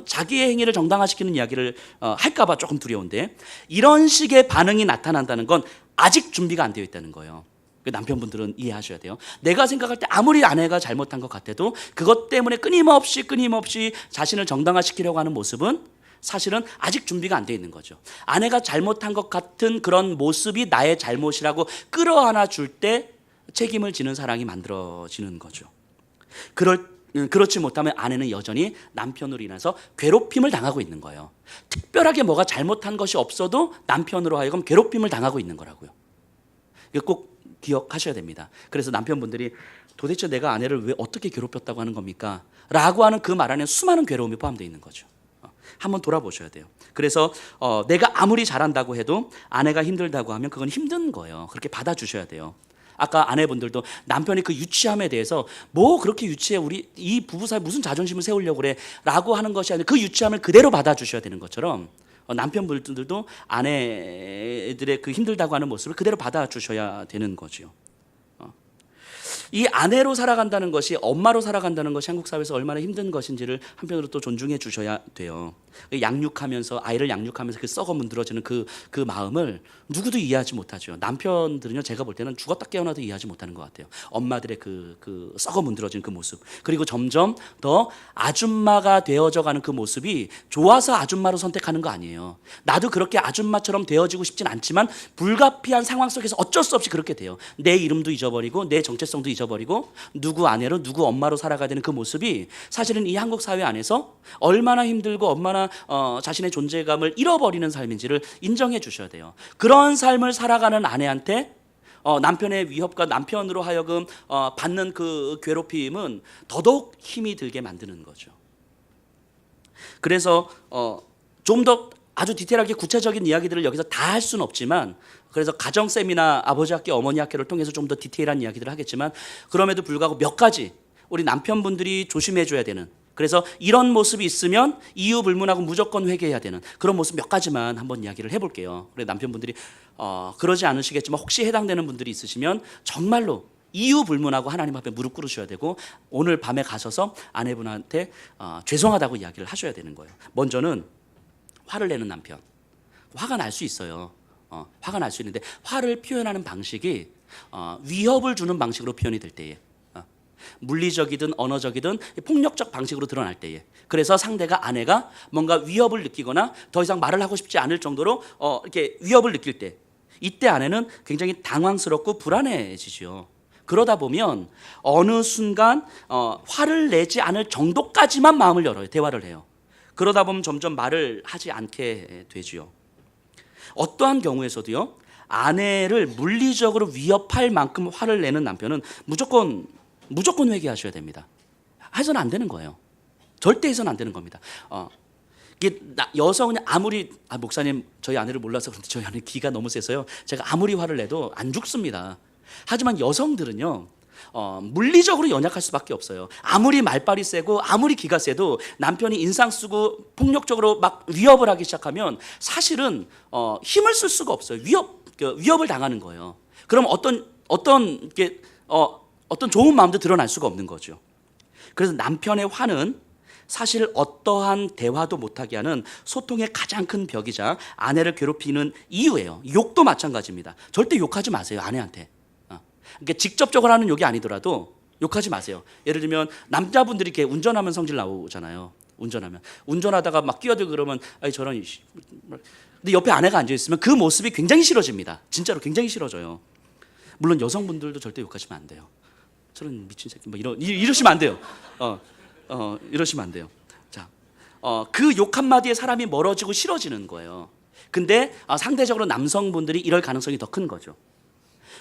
자기의 행위를 정당화시키는 이야기를 할까 봐 조금 두려운데 이런 식의 반응이 나타난다는 건 아직 준비가 안 되어 있다는 거예요. 남편분들은 이해하셔야 돼요. 내가 생각할 때 아무리 아내가 잘못한 것 같아도 그것 때문에 끊임없이 자신을 정당화시키려고 하는 모습은 사실은 아직 준비가 안 되어 있는 거죠. 아내가 잘못한 것 같은 그런 모습이 나의 잘못이라고 끌어안아 줄 때 책임을 지는 사랑이 만들어지는 거죠. 그렇지 못하면 아내는 여전히 남편으로 인해서 괴롭힘을 당하고 있는 거예요. 특별하게 뭐가 잘못한 것이 없어도 남편으로 하여금 괴롭힘을 당하고 있는 거라고요. 이거 꼭 기억하셔야 됩니다. 그래서 남편분들이 도대체 내가 아내를 왜 어떻게 괴롭혔다고 하는 겁니까? 라고 하는 그 말 안에 수많은 괴로움이 포함되어 있는 거죠. 한번 돌아보셔야 돼요. 그래서 내가 아무리 잘한다고 해도 아내가 힘들다고 하면 그건 힘든 거예요. 그렇게 받아주셔야 돼요. 아까 아내분들도 남편이 그 유치함에 대해서 뭐 그렇게 유치해 우리 이 부부 사이 무슨 자존심을 세우려고 그래 라고 하는 것이 아니라 그 유치함을 그대로 받아주셔야 되는 것처럼 남편분들도 아내들의 그 힘들다고 하는 모습을 그대로 받아주셔야 되는 거죠. 이 아내로 살아간다는 것이 엄마로 살아간다는 것이 한국 사회에서 얼마나 힘든 것인지를 한편으로 또 존중해 주셔야 돼요. 양육하면서 아이를 양육하면서 그 썩어 문드러지는 그 마음을 누구도 이해하지 못하죠. 남편들은요 제가 볼 때는 죽었다 깨어나도 이해하지 못하는 것 같아요. 엄마들의 그 썩어 문드러진 그 모습 그리고 점점 더 아줌마가 되어져가는 그 모습이 좋아서 아줌마로 선택하는 거 아니에요. 나도 그렇게 아줌마처럼 되어지고 싶진 않지만 불가피한 상황 속에서 어쩔 수 없이 그렇게 돼요. 내 이름도 잊어버리고 내 정체성도 잊어버리고 누구 아내로 누구 엄마로 살아가야 되는 그 모습이 사실은 이 한국 사회 안에서 얼마나 힘들고 얼마나 자신의 존재감을 잃어버리는 삶인지를 인정해 주셔야 돼요. 그런 삶을 살아가는 아내한테 남편의 위협과 남편으로 하여금 받는 그 괴롭힘은 더더욱 힘이 들게 만드는 거죠. 그래서 좀 더 아주 디테일하게 구체적인 이야기들을 여기서 다 할 수는 없지만 그래서 가정 세미나 아버지 학교 어머니 학교를 통해서 좀 더 디테일한 이야기들을 하겠지만 그럼에도 불구하고 몇 가지 우리 남편분들이 조심해 줘야 되는 그래서 이런 모습이 있으면 이유 불문하고 무조건 회개해야 되는 그런 모습 몇 가지만 한번 이야기를 해볼게요. 그래 남편분들이 그러지 않으시겠지만 혹시 해당되는 분들이 있으시면 정말로 이유 불문하고 하나님 앞에 무릎 꿇으셔야 되고 오늘 밤에 가셔서 아내분한테 죄송하다고 이야기를 하셔야 되는 거예요. 먼저는 화를 내는 남편. 화가 날 수 있어요. 화가 날 수 있는데 화를 표현하는 방식이 위협을 주는 방식으로 표현이 될 때에, 물리적이든 언어적이든 폭력적 방식으로 드러날 때에, 그래서 상대가 아내가 뭔가 위협을 느끼거나 더 이상 말을 하고 싶지 않을 정도로 이렇게 위협을 느낄 때, 이때 아내는 굉장히 당황스럽고 불안해지죠. 그러다 보면 어느 순간 화를 내지 않을 정도까지만 마음을 열어요. 대화를 해요. 그러다 보면 점점 말을 하지 않게 되지요. 어떠한 경우에서도요, 아내를 물리적으로 위협할 만큼 화를 내는 남편은 무조건 회개하셔야 됩니다. 해서는 안 되는 거예요. 절대 해서는 안 되는 겁니다. 이게 여성은 아무리 목사님 저희 아내를 몰라서 그런데 저희 아내 기가 너무 세서요, 제가 아무리 화를 내도 안 죽습니다. 하지만 여성들은요, 물리적으로 연약할 수밖에 없어요. 아무리 말빨이 세고 아무리 기가 세도 남편이 인상 쓰고 폭력적으로 막 위협을 하기 시작하면 사실은 힘을 쓸 수가 없어요. 위협을 당하는 거예요. 그럼 어떤 좋은 마음도 드러날 수가 없는 거죠. 그래서 남편의 화는 사실 어떠한 대화도 못하게 하는 소통의 가장 큰 벽이자 아내를 괴롭히는 이유예요. 욕도 마찬가지입니다. 절대 욕하지 마세요, 아내한테. 그러니까 직접적으로 하는 욕이 아니더라도 욕하지 마세요. 예를 들면 남자분들이 이렇게 운전하면 성질 나오잖아요. 운전하다가 막 끼어들고 그러면 아이 저런, 근데 옆에 아내가 앉아 있으면 그 모습이 굉장히 싫어집니다. 진짜로 굉장히 싫어져요. 물론 여성분들도 절대 욕하시면 안 돼요. 저런 미친 새끼 뭐 이러시면 안 돼요. 이러시면 안 돼요. 자, 그 욕 한마디에 사람이 멀어지고 싫어지는 거예요. 근데 상대적으로 남성분들이 이럴 가능성이 더 큰 거죠.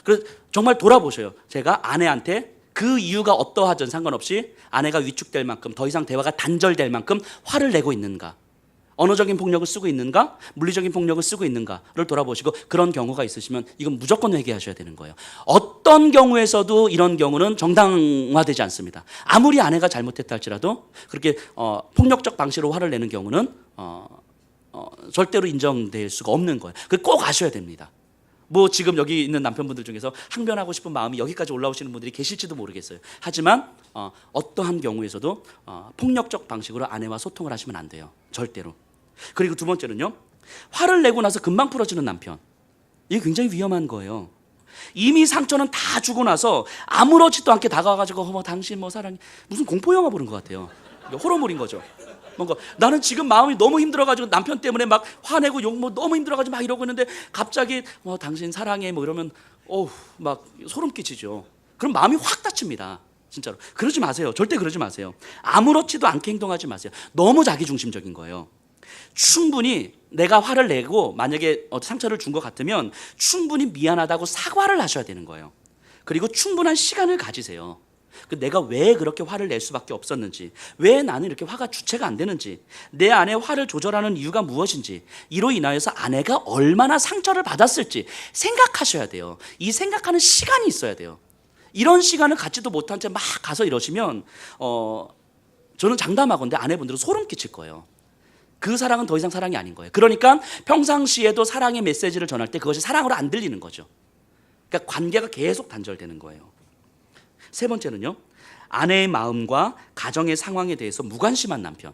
그래서 정말 돌아보셔요. 제가 아내한테 그 이유가 어떠하든 상관없이 아내가 위축될 만큼, 더 이상 대화가 단절될 만큼 화를 내고 있는가, 언어적인 폭력을 쓰고 있는가, 물리적인 폭력을 쓰고 있는가를 돌아보시고, 그런 경우가 있으시면 이건 무조건 회개하셔야 되는 거예요. 어떤 경우에서도 이런 경우는 정당화되지 않습니다. 아무리 아내가 잘못했다 할지라도 그렇게 폭력적 방식으로 화를 내는 경우는 절대로 인정될 수가 없는 거예요. 꼭 아셔야 됩니다. 뭐 지금 여기 있는 남편분들 중에서 항변하고 싶은 마음이 여기까지 올라오시는 분들이 계실지도 모르겠어요. 하지만 어떠한 경우에서도 폭력적 방식으로 아내와 소통을 하시면 안 돼요. 절대로. 그리고 두 번째는요, 화를 내고 나서 금방 풀어지는 남편. 이게 굉장히 위험한 거예요. 이미 상처는 다 주고 나서 아무렇지도 않게 다가와가지고 당신 뭐 사랑해, 무슨 공포영화 보는 것 같아요. 호러물인 거죠. 뭔가 나는 지금 마음이 너무 힘들어가지고 남편 때문에 막 화내고 욕 뭐 너무 힘들어가지고 막 이러고 있는데 갑자기 당신 사랑해 뭐 이러면 막 소름 끼치죠. 그럼 마음이 확 다칩니다. 진짜로. 그러지 마세요. 절대 그러지 마세요. 아무렇지도 않게 행동하지 마세요. 너무 자기중심적인 거예요. 충분히 내가 화를 내고 만약에 상처를 준 것 같으면 충분히 미안하다고 사과를 하셔야 되는 거예요. 그리고 충분한 시간을 가지세요. 내가 왜 그렇게 화를 낼 수밖에 없었는지, 왜 나는 이렇게 화가 주체가 안 되는지, 내 안에 화를 조절하는 이유가 무엇인지, 이로 인하여서 아내가 얼마나 상처를 받았을지 생각하셔야 돼요. 이 생각하는 시간이 있어야 돼요. 이런 시간을 갖지도 못한 채 막 가서 이러시면 저는 장담하건대 아내분들은 소름 끼칠 거예요. 그 사랑은 더 이상 사랑이 아닌 거예요. 그러니까 평상시에도 사랑의 메시지를 전할 때 그것이 사랑으로 안 들리는 거죠. 그러니까 관계가 계속 단절되는 거예요. 세 번째는요, 아내의 마음과 가정의 상황에 대해서 무관심한 남편.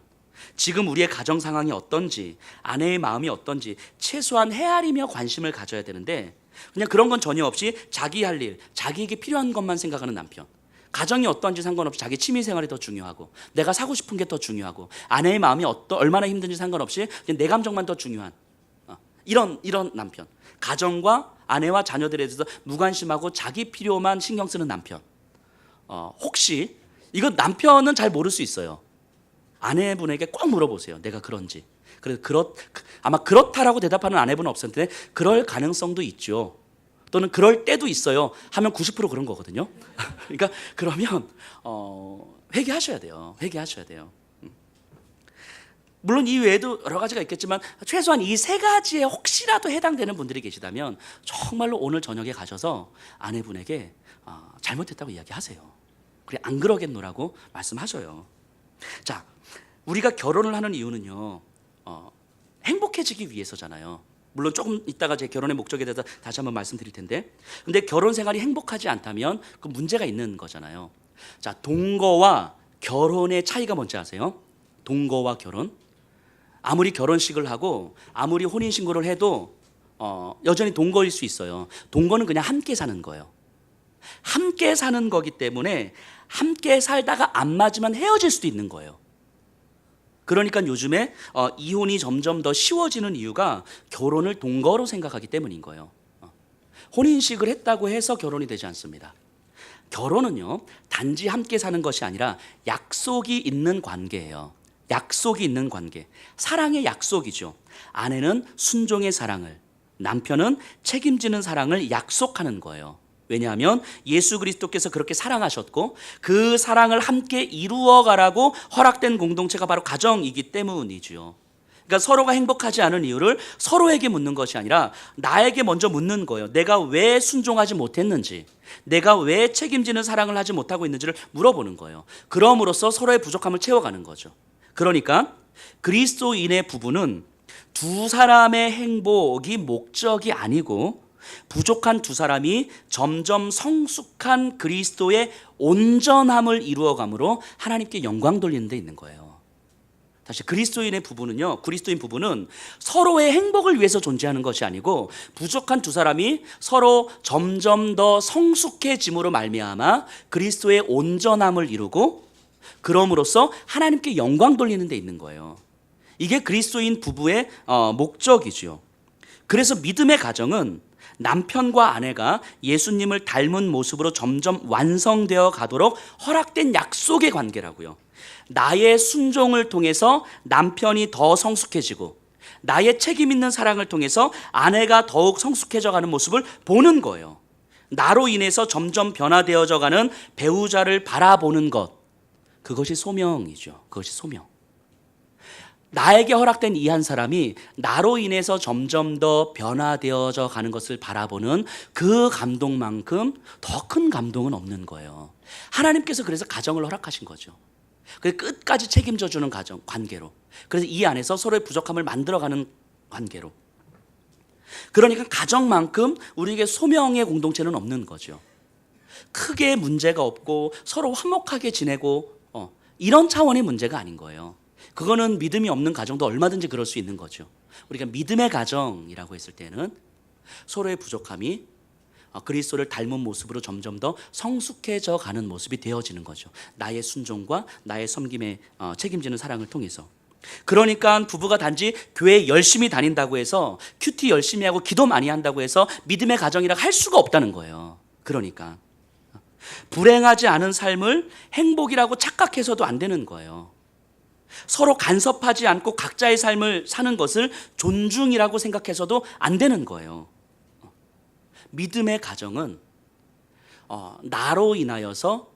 지금 우리의 가정 상황이 어떤지, 아내의 마음이 어떤지 최소한 헤아리며 관심을 가져야 되는데 그냥 그런 건 전혀 없이 자기 할 일, 자기에게 필요한 것만 생각하는 남편. 가정이 어떠한지 상관없이 자기 취미 생활이 더 중요하고, 내가 사고 싶은 게 더 중요하고, 아내의 마음이 얼마나 힘든지 상관없이 그냥 내 감정만 더 중요한 이런 남편. 가정과 아내와 자녀들에 대해서 무관심하고 자기 필요만 신경 쓰는 남편. 혹시 이건 남편은 잘 모를 수 있어요. 아내분에게 꼭 물어보세요. 내가 그런지. 그래서 아마 그렇다라고 대답하는 아내분은 없을 텐데 그럴 가능성도 있죠. 또는 그럴 때도 있어요. 하면 90% 그런 거거든요. 그러니까 그러면 회개하셔야 돼요. 회개하셔야 돼요. 물론 이 외에도 여러 가지가 있겠지만 최소한 이 세 가지에 혹시라도 해당되는 분들이 계시다면 정말로 오늘 저녁에 가셔서 아내분에게 잘못했다고 이야기하세요. 그래, 안 그러겠노라고 말씀하셔요. 자, 우리가 결혼을 하는 이유는요, 행복해지기 위해서잖아요. 물론 조금 이따가 제 결혼의 목적에 대해서 다시 한번 말씀드릴 텐데, 근데 결혼 생활이 행복하지 않다면 그 문제가 있는 거잖아요. 자, 동거와 결혼의 차이가 뭔지 아세요? 동거와 결혼. 아무리 결혼식을 하고 아무리 혼인신고를 해도 여전히 동거일 수 있어요. 동거는 그냥 함께 사는 거예요. 함께 사는 거기 때문에 함께 살다가 안 맞으면 헤어질 수도 있는 거예요. 그러니까 요즘에 이혼이 점점 더 쉬워지는 이유가 결혼을 동거로 생각하기 때문인 거예요. 혼인식을 했다고 해서 결혼이 되지 않습니다. 결혼은요, 단지 함께 사는 것이 아니라 약속이 있는 관계예요. 약속이 있는 관계. 사랑의 약속이죠. 아내는 순종의 사랑을, 남편은 책임지는 사랑을 약속하는 거예요. 왜냐하면 예수 그리스도께서 그렇게 사랑하셨고 그 사랑을 함께 이루어가라고 허락된 공동체가 바로 가정이기 때문이죠. 그러니까 서로가 행복하지 않은 이유를 서로에게 묻는 것이 아니라 나에게 먼저 묻는 거예요. 내가 왜 순종하지 못했는지, 내가 왜 책임지는 사랑을 하지 못하고 있는지를 물어보는 거예요. 그럼으로써 서로의 부족함을 채워가는 거죠. 그러니까 그리스도인의 부부는 두 사람의 행복이 목적이 아니고 부족한 두 사람이 점점 성숙한 그리스도의 온전함을 이루어감으로 하나님께 영광 돌리는 데 있는 거예요. 다시 그리스도인 부부는 서로의 행복을 위해서 존재하는 것이 아니고 부족한 두 사람이 서로 점점 더 성숙해짐으로 말미암아 그리스도의 온전함을 이루고 그럼으로써 하나님께 영광 돌리는 데 있는 거예요. 이게 그리스도인 부부의 목적이죠. 그래서 믿음의 가정은 남편과 아내가 예수님을 닮은 모습으로 점점 완성되어 가도록 허락된 약속의 관계라고요. 나의 순종을 통해서 남편이 더 성숙해지고 나의 책임 있는 사랑을 통해서 아내가 더욱 성숙해져 가는 모습을 보는 거예요. 나로 인해서 점점 변화되어져 가는 배우자를 바라보는 것, 그것이 소명이죠. 그것이 소명. 나에게 허락된 이 한 사람이 나로 인해서 점점 더 변화되어져 가는 것을 바라보는 그 감동만큼 더 큰 감동은 없는 거예요. 하나님께서 그래서 가정을 허락하신 거죠. 그래서 끝까지 책임져 주는 가정, 관계로. 그래서 이 안에서 서로의 부족함을 만들어가는 관계로. 그러니까 가정만큼 우리에게 소명의 공동체는 없는 거죠. 크게 문제가 없고 서로 화목하게 지내고 이런 차원의 문제가 아닌 거예요. 그거는 믿음이 없는 가정도 얼마든지 그럴 수 있는 거죠. 우리가 믿음의 가정이라고 했을 때는 서로의 부족함이 그리스도를 닮은 모습으로 점점 더 성숙해져 가는 모습이 되어지는 거죠. 나의 순종과 나의 섬김에 책임지는 사랑을 통해서. 그러니까 부부가 단지 교회 열심히 다닌다고 해서 큐티 열심히 하고 기도 많이 한다고 해서 믿음의 가정이라 할 수가 없다는 거예요. 그러니까 불행하지 않은 삶을 행복이라고 착각해서도 안 되는 거예요. 서로 간섭하지 않고 각자의 삶을 사는 것을 존중이라고 생각해서도 안 되는 거예요. 믿음의 가정은 나로 인하여서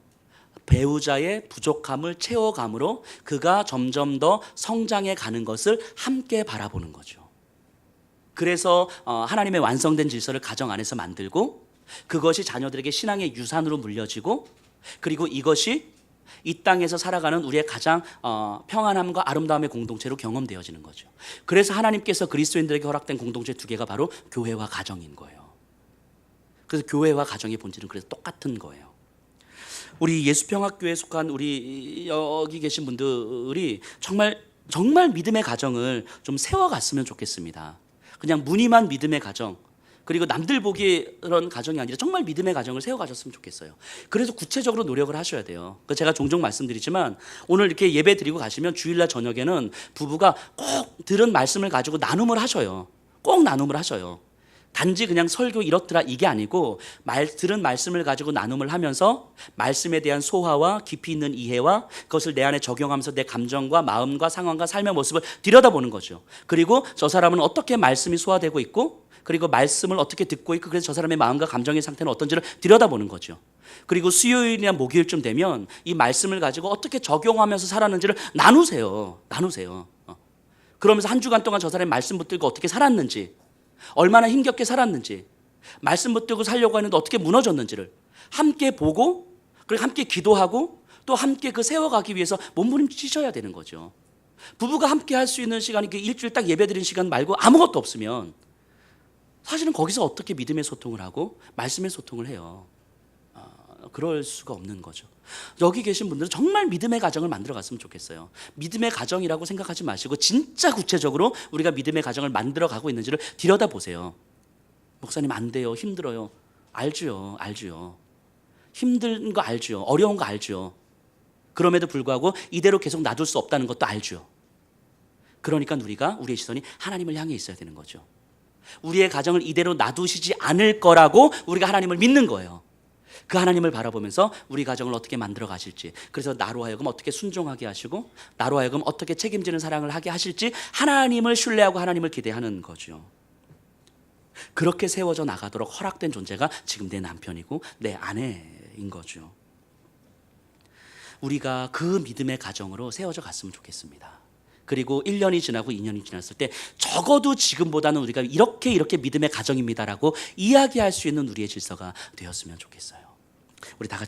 배우자의 부족함을 채워감으로 그가 점점 더 성장해 가는 것을 함께 바라보는 거죠. 그래서 하나님의 완성된 질서를 가정 안에서 만들고 그것이 자녀들에게 신앙의 유산으로 물려지고 그리고 이것이 이 땅에서 살아가는 우리의 가장 평안함과 아름다움의 공동체로 경험되어지는 거죠. 그래서 하나님께서 그리스도인들에게 허락된 공동체 두 개가 바로 교회와 가정인 거예요. 그래서 교회와 가정의 본질은 그래서 똑같은 거예요. 우리 예수평학교에 속한 우리 여기 계신 분들이 정말 믿음의 가정을 좀 세워갔으면 좋겠습니다. 그냥 무늬만 믿음의 가정, 그리고 남들 보기에 그런 가정이 아니라 정말 믿음의 가정을 세워가셨으면 좋겠어요. 그래서 구체적으로 노력을 하셔야 돼요. 제가 종종 말씀드리지만 오늘 이렇게 예배 드리고 가시면 주일날 저녁에는 부부가 꼭 들은 말씀을 가지고 나눔을 하셔요. 꼭 나눔을 하셔요. 단지 그냥 설교 이렇더라 이게 아니고 들은 말씀을 가지고 나눔을 하면서 말씀에 대한 소화와 깊이 있는 이해와 그것을 내 안에 적용하면서 내 감정과 마음과 상황과 삶의 모습을 들여다보는 거죠. 그리고 저 사람은 어떻게 말씀이 소화되고 있고 그리고 말씀을 어떻게 듣고 있고 그래서 저 사람의 마음과 감정의 상태는 어떤지를 들여다보는 거죠. 그리고 수요일이나 목요일쯤 되면 이 말씀을 가지고 어떻게 적용하면서 살았는지를 나누세요. 그러면서 한 주간 동안 저 사람의 말씀 붙들고 어떻게 살았는지, 얼마나 힘겹게 살았는지, 말씀 붙들고 살려고 하는데 어떻게 무너졌는지를 함께 보고 그리고 함께 기도하고 또 함께 그 세워가기 위해서 몸부림치셔야 되는 거죠. 부부가 함께 할 수 있는 시간이 그 일주일 딱 예배드리는 시간 말고 아무것도 없으면 사실은 거기서 어떻게 믿음의 소통을 하고 말씀의 소통을 해요. 그럴 수가 없는 거죠. 여기 계신 분들은 정말 믿음의 가정을 만들어 갔으면 좋겠어요. 믿음의 가정이라고 생각하지 마시고 진짜 구체적으로 우리가 믿음의 가정을 만들어 가고 있는지를 들여다보세요. 목사님 안 돼요. 힘들어요. 알죠. 힘든 거 알죠. 어려운 거 알죠. 그럼에도 불구하고 이대로 계속 놔둘 수 없다는 것도 알죠. 그러니까 우리의 시선이 하나님을 향해 있어야 되는 거죠. 우리의 가정을 이대로 놔두시지 않을 거라고 우리가 하나님을 믿는 거예요. 그 하나님을 바라보면서 우리 가정을 어떻게 만들어 가실지, 그래서 나로 하여금 어떻게 순종하게 하시고 나로 하여금 어떻게 책임지는 사랑을 하게 하실지 하나님을 신뢰하고 하나님을 기대하는 거죠. 그렇게 세워져 나가도록 허락된 존재가 지금 내 남편이고 내 아내인 거죠. 우리가 그 믿음의 가정으로 세워져 갔으면 좋겠습니다. 그리고 1년이 지나고 2년이 지났을 때 적어도 지금보다는 우리가 이렇게 믿음의 가정입니다라고 이야기할 수 있는 우리의 질서가 되었으면 좋겠어요. 우리 다 같이